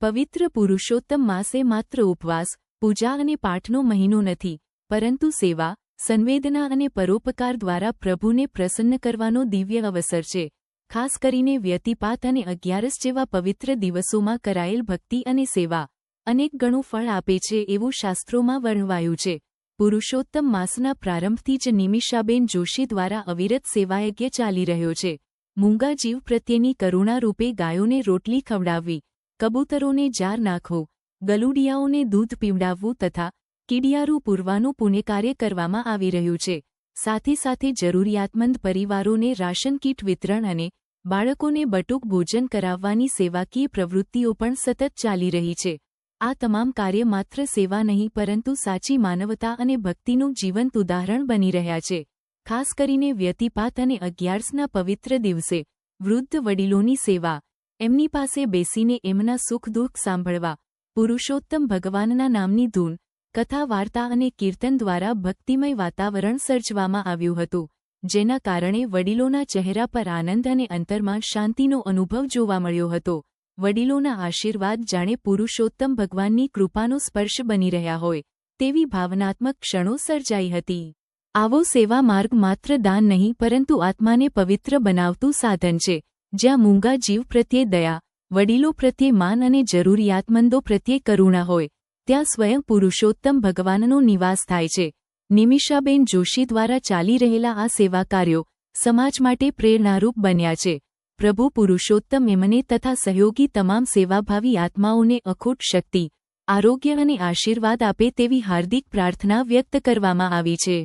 પવિત્ર પુરુષોત્તમ માસે માત્ર ઉપવાસ, પૂજા અને પાઠનો મહિનો નથી, પરંતુ સેવા, સંવેદના અને પરોપકાર દ્વારા પ્રભુને પ્રસન્ન કરવાનો દિવ્ય અવસર છે. ખાસ કરીને વ્યતિપાત અને 11 જેવા પવિત્ર દિવસોમાં કરાયેલ ભક્તિ અને સેવા અનેક ગણું ફળ આપે છે એવું શાસ્ત્રોમાં વર્ણવાયું છે. પુરુષોત્તમ માસના પ્રારંભથી જ નિમિષાબેન જોશી દ્વારા અવિરત સેવાયજ્ઞ ચાલી રહ્યો છે. મૂંગા જીવ પ્રત્યેની કરુણારૂપે ગાયોને રોટલી ખવડાવવી, કબૂતરોને જાર નાખવું, ગલુડિયાઓને દૂધ પીવડાવવું તથા કીડિયારું પૂરવાનું પુણ્યકાર્ય કરવામાં આવી રહ્યું છે. સાથે સાથે જરૂરિયાતમંદ પરિવારોને રાશન કીટ વિતરણ અને બાળકોને બટુક ભોજન કરાવવાની સેવાકીય પ્રવૃત્તિઓ પણ સતત ચાલી રહી છે. આ તમામ કાર્ય માત્ર સેવા નહીં પરંતુ સાચી માનવતા અને ભક્તિનું જીવંત ઉદાહરણ બની રહ્યા છે. ખાસ કરીને વ્યતિપાત અને 11ના પવિત્ર દિવસે વૃદ્ધ વડીલોની સેવા, એમની પાસે બેસીને એમના સુખ દુઃખ સાંભળવા, પુરુષોત્તમ ભગવાનના નામની ધૂન, કથા વાર્તા અને કીર્તન દ્વારા ભક્તિમય વાતાવરણ સર્જવામાં આવ્યું હતું, જેના કારણે વડીલોના ચહેરા પર આનંદ અને અંતરમાં શાંતિનો અનુભવ જોવા મળ્યો હતો. વડીલોના આશીર્વાદ જાણે પુરુષોત્તમ ભગવાનની કૃપાનો સ્પર્શ બની રહ્યા હોય તેવી ભાવનાત્મક ક્ષણો સર્જાઈ હતી. આવો સેવા માર્ગ માત્ર દાન નહીં પરંતુ આત્માને પવિત્ર બનાવતું સાધન છે. જ્યાં મૂંગા જીવ પ્રત્યે દયા, વડીલો પ્રત્યે માન અને જરૂરિયાતમંદો પ્રત્યે કરુણા હોય, ત્યાં સ્વયં પુરુષોત્તમ ભગવાનનો નિવાસ થાય છે. નિમિષાબેન જોશી દ્વારા ચાલી રહેલા આ સેવા કાર્યો સમાજ માટે પ્રેરણારૂપ બન્યા છે. પ્રભુ પુરુષોત્તમ એમને તથા સહયોગી તમામ સેવાભાવી આત્માઓને અખૂટ શક્તિ, આરોગ્ય અને આશીર્વાદ આપે તેવી હાર્દિક પ્રાર્થના વ્યક્ત કરવામાં આવી છે.